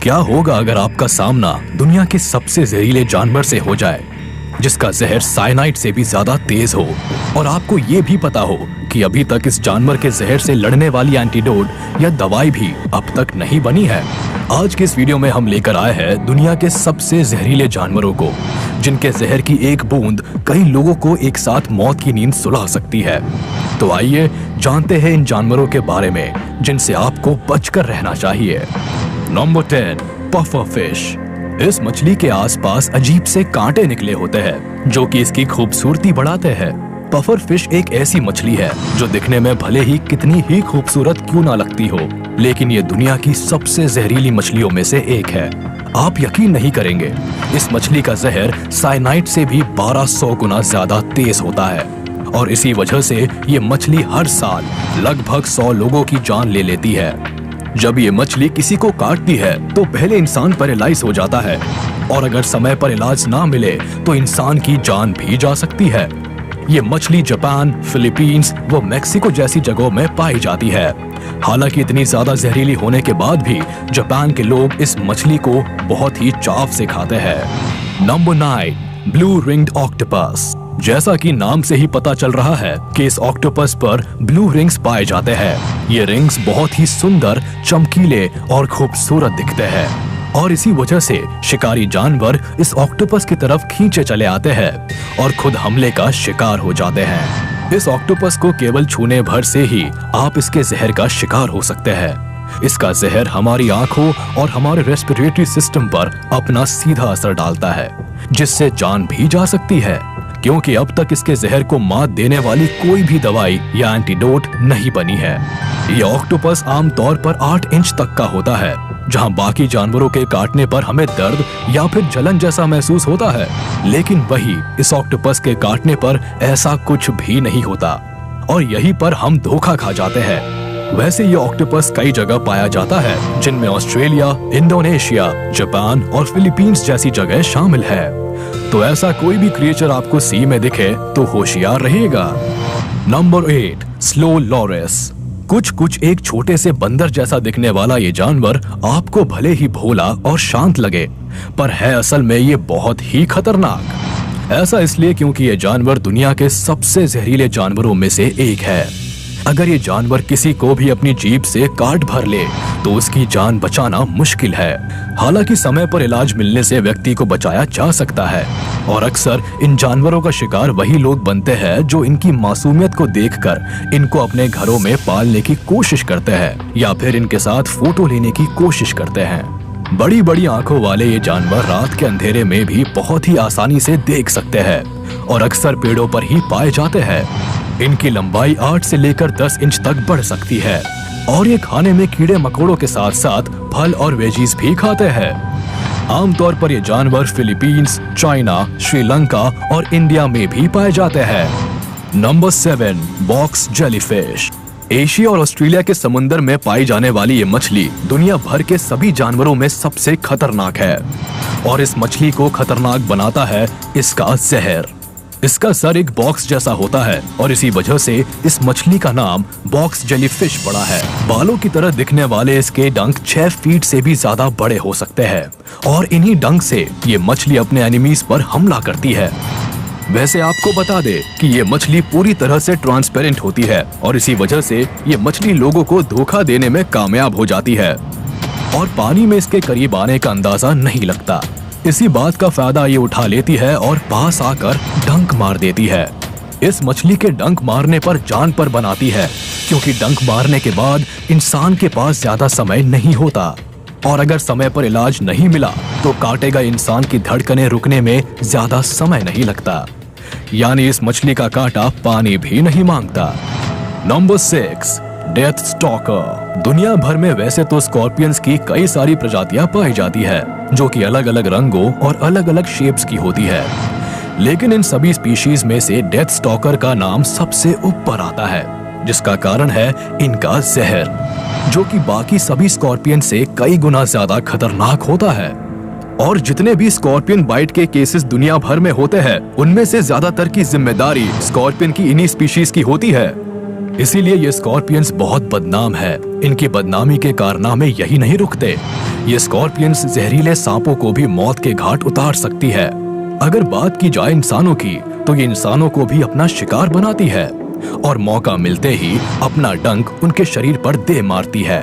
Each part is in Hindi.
क्या होगा अगर आपका सामना दुनिया के सबसे जहरीले जानवर से हो जाए, जिसका जहर साइनाइड से भी ज्यादा तेज हो, और आपको ये भी पता हो कि अभी तक इस जानवर के जहर से लड़ने वाली एंटीडोट या दवाई भी अब तक नहीं बनी है। आज के इस वीडियो में हम लेकर आए हैं दुनिया के सबसे जहरीले जानवरों को, जिनके जहर की एक बूंद कई लोगों को एक साथ मौत की नींद सुला सकती है। तो आइए जानते हैं इन जानवरों के बारे में जिनसे आपको बचकर रहना चाहिए। Number 10, puffer fish. इस मछली के आसपास अजीब से कांटे निकले होते हैं जो कि इसकी खूबसूरती बढ़ाते हैं। पफर फिश एक ऐसी मछली है जो दिखने में भले ही कितनी ही खूबसूरत क्यों ना लगती हो, लेकिन ये दुनिया की सबसे जहरीली मछलियों में से एक है। आप यकीन नहीं करेंगे, इस मछली का जहर साइनाइड से भी 1200 गुना ज्यादा तेज होता है, और इसी वजह से ये मछली हर साल लगभग 100 लोगों की जान ले लेती है। जब ये मछली किसी को काटती है तो पहले इंसान पैरालाइज हो जाता है, और अगर समय पर इलाज ना मिले तो इंसान की जान भी जा सकती है। ये मछली जापान, फिलीपींस व मेक्सिको जैसी जगहों में पाई जाती है। हालांकि इतनी ज्यादा जहरीली होने के बाद भी जापान के लोग इस मछली को बहुत ही चाव से खाते हैं। Number 9, blue ringed octopus. जैसा कि नाम से ही पता चल रहा है कि इस ऑक्टोपस पर ब्लू रिंग्स पाए जाते हैं। ये रिंग्स बहुत ही सुंदर, चमकीले और खूबसूरत दिखते हैं, और इसी वजह से शिकारी जानवर इस ऑक्टोपस की तरफ खींचे चले आते हैं और खुद हमले का शिकार हो जाते हैं। इस ऑक्टोपस को केवल छूने भर से ही आप इसके जहर का शिकार हो सकते हैं। इसका जहर हमारी आंखों और हमारे रेस्पिरेटरी सिस्टम पर अपना सीधा असर डालता है, जिससे जान भी जा सकती है, क्योंकि अब तक इसके जहर को मात देने वाली कोई भी दवाई या एंटीडोट नहीं बनी है। ये ऑक्टोपस आमतौर पर 8 इंच तक का होता है, जहां बाकी जानवरों के काटने पर हमें दर्द या फिर जलन जैसा महसूस होता है, लेकिन वही इस ऑक्टोपस के काटने पर ऐसा कुछ भी नहीं होता, और यहीं पर हम धोखा खा जाते हैं। वैसे ये ऑक्टोपस कई जगह पाया जाता है, जिनमें ऑस्ट्रेलिया, इंडोनेशिया, जापान और फिलीपींस जैसी जगह शामिल है। तो ऐसा कोई भी क्रिएचर आपको सी में दिखे तो होशियार रहिएगा। Number 8, slow Laureus. कुछ एक छोटे से बंदर जैसा दिखने वाला ये जानवर आपको भले ही भोला और शांत लगे, पर है असल में ये बहुत ही खतरनाक। ऐसा इसलिए क्योंकि ये जानवर दुनिया के सबसे जहरीले जानवरों में से एक है। अगर ये जानवर किसी को भी अपनी जीभ से काट भर ले तो उसकी जान बचाना मुश्किल है। हालांकि समय पर इलाज मिलने से व्यक्ति को बचाया जा सकता है, और अक्सर इन जानवरों का शिकार वही लोग बनते हैं जो इनकी मासूमियत को देखकर इनको अपने घरों में पालने की कोशिश करते हैं या फिर इनके साथ फोटो लेने की कोशिश करते हैं। बड़ी बड़ी आंखों वाले ये जानवर रात के अंधेरे में भी बहुत ही आसानी से देख सकते हैं, और अक्सर पेड़ों पर ही पाए जाते हैं। इनकी लंबाई 8 से लेकर 10 इंच तक बढ़ सकती है, और ये खाने में कीड़े मकोड़ों के साथ साथ फल और वेजीज भी खाते हैं। आमतौर पर ये जानवर फिलीपींस, चाइना, श्रीलंका और इंडिया में भी पाए जाते हैं। Number 7, box jellyfish. एशिया और ऑस्ट्रेलिया के समुद्र में पाई जाने वाली ये मछली दुनिया भर के सभी जानवरों में सबसे खतरनाक है, और इस मछली को खतरनाक बनाता है इसका जहर। इसका सर एक बॉक्स जैसा होता है, और इसी वजह से इस मछली का नाम बॉक्स जेलीफिश पड़ा है। बालों की तरह दिखने वाले इसके डंक 6 फीट से भी ज्यादा बड़े हो सकते हैं, और इन्हीं डंक से ये मछली अपने एनिमीज पर हमला करती है। वैसे आपको बता दे कि ये मछली पूरी तरह से ट्रांसपेरेंट होती है, और इसी वजह से ये मछली लोगों को धोखा देने में कामयाब हो जाती है, और पानी में इसके करीब आने का अंदाजा नहीं लगता। इसी बात का फायदा ये उठा लेती है और पास आकर डंक मार देती है। इस मछली के डंक मारने पर जान पर बनाती है, क्योंकि डंक मारने के बाद इंसान के पास ज्यादा समय नहीं होता, और अगर समय पर इलाज नहीं मिला तो काटे गए इंसान की धड़कनें रुकने में ज्यादा समय नहीं लगता। यानी इस मछली का कांटा पानी भी नहीं मांगता। Number 6, death stalker. दुनिया भर में वैसे तो स्कॉर्पियंस की कई सारी प्रजातियां पाई जाती है, जो कि अलग अलग रंगों और अलग अलग शेप्स की होती है, लेकिन इन सभी स्पीशीज में से डेथ स्टॉकर का नाम सबसे ऊपर आता है, जिसका कारण है इनका जहर, जो कि बाकी सभी स्कॉर्पियन से कई गुना ज्यादा खतरनाक होता है। और जितने भी स्कॉर्पियन बाइट के केसेस दुनिया भर में होते हैं, उनमें से ज्यादातर की जिम्मेदारी स्कॉर्पियन की इन्हीं स्पीशीज की होती है। इसीलिए ये स्कॉर्पियंस बहुत बदनाम है। इनकी बदनामी के कारनामे यही नहीं रुकते। ये स्कॉर्पियंस जहरीले सांपों को भी मौत के घाट उतार सकती है। अगर बात की जाए इंसानों की, तो ये इंसानों को भी अपना शिकार बनाती है और मौका मिलते ही अपना डंक उनके शरीर पर दे मारती है।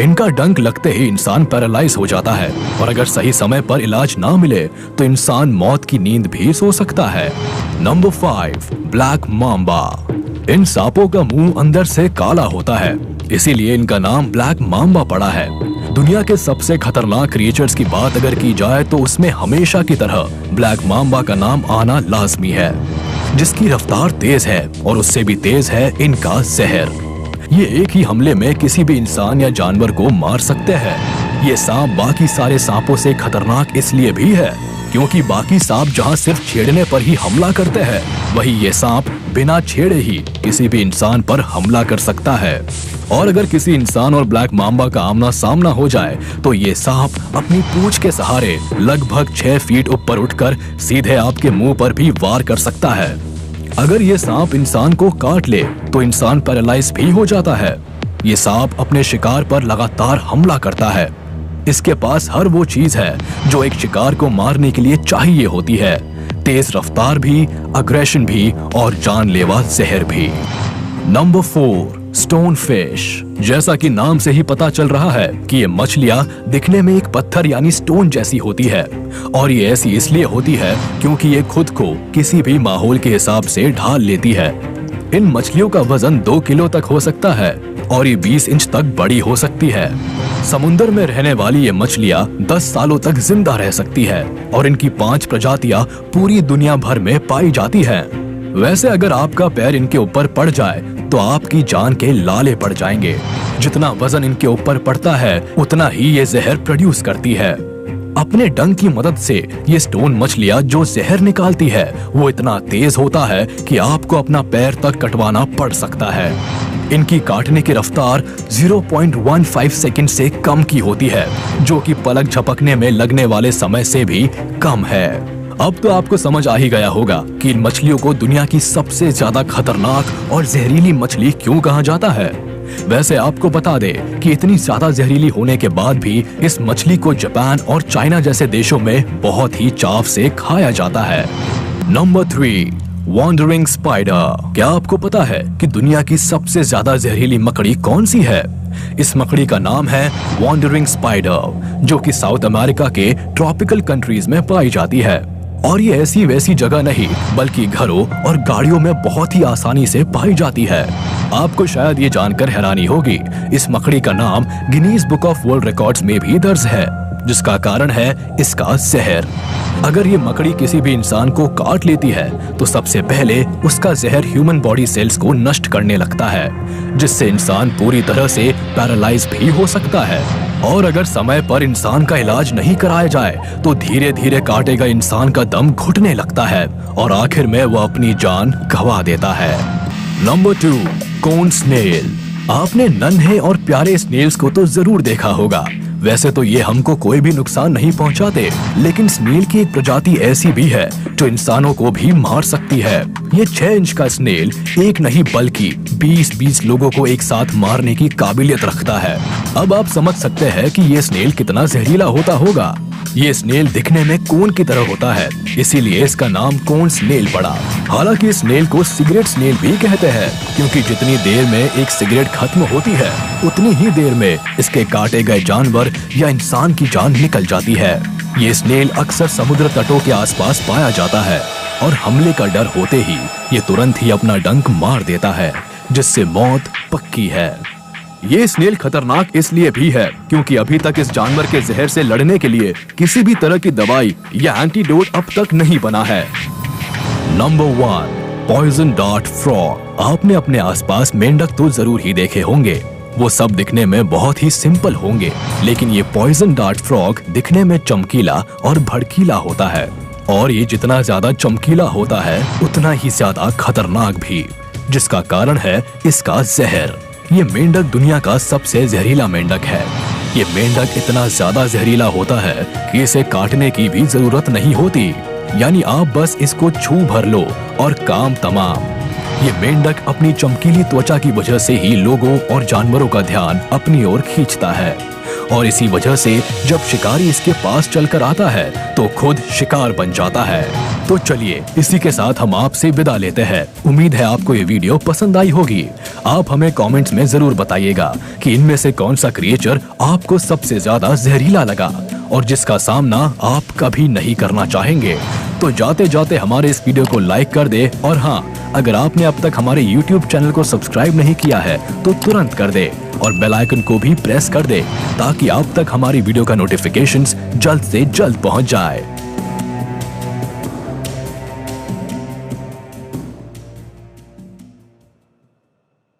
इनका डंक लगते ही इंसान पैरालाइज हो जाता है और अगर सही समय पर इलाज ना मिले तो इंसान मौत की नींद भी सो सकता है। Number 5, black mamba. इन सांपों का मुंह अंदर से काला होता है, इसीलिए इनका नाम ब्लैक माम्बा पड़ा है। दुनिया के सबसे खतरनाक क्रिएचर्स की बात अगर की जाए तो उसमें हमेशा की तरह ब्लैक माम्बा का नाम आना लाजमी है, जिसकी रफ्तार तेज है और उससे भी तेज है इनका जहर। ये एक ही हमले में किसी भी इंसान या जानवर को मार सकते हैं। ये सांप बाकी सारे सांपों से खतरनाक इसलिए भी है क्योंकि बाकी सांप जहां सिर्फ छेड़ने पर ही हमला करते हैं, वही ये सांप बिना छेड़े ही किसी भी इंसान पर हमला कर सकता है। और अगर किसी इंसान और ब्लैक माम्बा का आमना सामना हो जाए तो ये सांप अपनी पूंछ के सहारे लगभग 6 फीट ऊपर उठकर सीधे आपके मुंह पर भी वार कर सकता है। अगर ये सांप इंसान को काट ले तो इंसान पैरालाइज भी हो जाता है। ये सांप अपने शिकार पर लगातार हमला करता है। इसके पास हर वो चीज है जो एक शिकार को मारने के लिए चाहिए होती है, तेज रफ्तार भी, अग्रेशन भी और जानलेवा जहर भी। Number 4, stone fish. जैसा कि नाम से ही पता चल रहा है कि ये मछलियां दिखने में एक पत्थर यानी स्टोन जैसी होती है और ये ऐसी इसलिए होती है क्योंकि ये खुद को किसी भी माहौल के हिसाब से ढाल लेती है। इन मछलियों का वजन 2 किलो तक हो सकता है और ये 20 इंच तक बड़ी हो सकती है। समुद्र में रहने वाली ये मछलियां 10 सालों तक जिंदा रह सकती है और इनकी 5 प्रजातियां पूरी दुनिया भर में पाई जाती हैं। वैसे अगर आपका पैर इनके ऊपर पड़ जाए तो आपकी जान के लाले पड़ जाएंगे। जितना वजन इनके ऊपर पड़ता है उतना ही ये जहर प्रोड्यूस करती है। अपने डंक की मदद से ये स्टोन मछलियां जो जहर निकालती है वो इतना तेज होता है कि आपको अपना पैर तक कटवाना पड़ सकता है। इनकी काटने की रफ्तार 0.15 सेकंड से कम की होती है, जो कि पलक झपकने में लगने वाले समय से भी कम है। अब तो आपको समझ आ ही गया होगा कि इन मछलियों को दुनिया की सबसे ज्यादा खतरनाक और जहरीली मछली क्यों कहा जाता है। वैसे आपको बता दे कि इतनी ज्यादा जहरीली होने के बाद भी इस मछली को जापान और चाइना जैसे देशों में बहुत ही चाव से खाया जाता है। Number 3, wandering spider. क्या आपको पता है कि दुनिया की सबसे ज्यादा जहरीली मकड़ी कौन सी है? इस मकड़ी का नाम है वॉन्डरिंग स्पाइडर, जो कि साउथ अमेरिका के ट्रॉपिकल कंट्रीज में पाई जाती है। और ये ऐसी वैसी जगह नहीं बल्कि घरों और गाड़ियों में बहुत ही आसानी से पाई जाती है। आपको शायद ये जानकर हैरानी होगी, इस मकड़ी का नाम Guinness book of world records में भी दर्ज है, जिसका कारण है इसका जहर। अगर ये मकड़ी किसी भी इंसान को काट लेती है तो सबसे पहले उसका जहर ह्यूमन बॉडी सेल्स को नष्ट करने लगता है, जिससे इंसान पूरी तरह से पैरालाइज भी हो सकता है। और अगर समय पर इंसान का इलाज नहीं कराया जाए तो धीरे धीरे काटेगा इंसान का दम घुटने लगता है और आखिर में वह अपनी जान गंवा देता है। नंबर 2, कोन स्नेल। आपने नन्हे और प्यारे स्नेल्स को तो जरूर देखा होगा। वैसे तो ये हमको कोई भी नुकसान नहीं पहुंचाते, लेकिन स्नेल की एक प्रजाति ऐसी भी है जो इंसानों को भी मार सकती है। ये 6 इंच का स्नेल एक नहीं बल्कि 20-20 लोगों को एक साथ मारने की काबिलियत रखता है। अब आप समझ सकते हैं कि ये स्नेल कितना जहरीला होता होगा। ये स्नेल दिखने में कोन की तरह होता है, इसीलिए इसका नाम कोन स्नेल पड़ा। हालांकि स्नेल को सिगरेट स्नेल भी कहते हैं, क्योंकि जितनी देर में एक सिगरेट खत्म होती है उतनी ही देर में इसके काटे गए जानवर या इंसान की जान निकल जाती है। ये स्नेल अक्सर समुद्र तटों के आसपास पाया जाता है और हमले का डर होते ही ये तुरंत ही अपना डंक मार देता है, जिससे मौत पक्की है। ये स्नेल खतरनाक इसलिए भी है क्योंकि अभी तक इस जानवर के जहर से लड़ने के लिए किसी भी तरह की दवाई या एंटीडोट अब तक नहीं बना है। Number 1, poison dart frog. आपने अपने आसपास मेंढक तो जरूर ही देखे होंगे। वो सब दिखने में बहुत ही सिंपल होंगे, लेकिन ये पॉइजन डार्ट फ्रॉग दिखने में चमकीला और भड़कीला होता है। और ये जितना ज्यादा चमकीला होता है उतना ही ज्यादा खतरनाक भी, जिसका कारण है इसका जहर। ये मेंढक दुनिया का सबसे जहरीला मेंढक है। ये मेंढक इतना ज्यादा जहरीला होता है कि इसे काटने की भी जरूरत नहीं होती, यानी आप बस इसको छू भर लो और काम तमाम। ये मेंढक अपनी चमकीली त्वचा की वजह से ही लोगों और जानवरों का ध्यान अपनी ओर खींचता है और इसी वजह से जब शिकारी इसके पास चलकर आता है तो खुद शिकार बन जाता है। तो चलिए इसी के साथ हम आपसे विदा लेते हैं। उम्मीद है आपको ये वीडियो पसंद आई होगी। आप हमें कमेंट्स में जरूर बताइएगा कि इनमें से कौन सा क्रिएचर आपको सबसे ज्यादा जहरीला लगा और जिसका सामना आप कभी नहीं करना चाहेंगे। तो जाते जाते हमारे इस वीडियो को लाइक कर दे और हाँ, अगर आपने अब तक हमारे YouTube चैनल को सब्सक्राइब नहीं किया है तो तुरंत कर दे और बेल आइकन को भी प्रेस कर दे ताकि आप तक हमारी वीडियो का नोटिफिकेशंस जल्द से जल्द पहुंच जाए।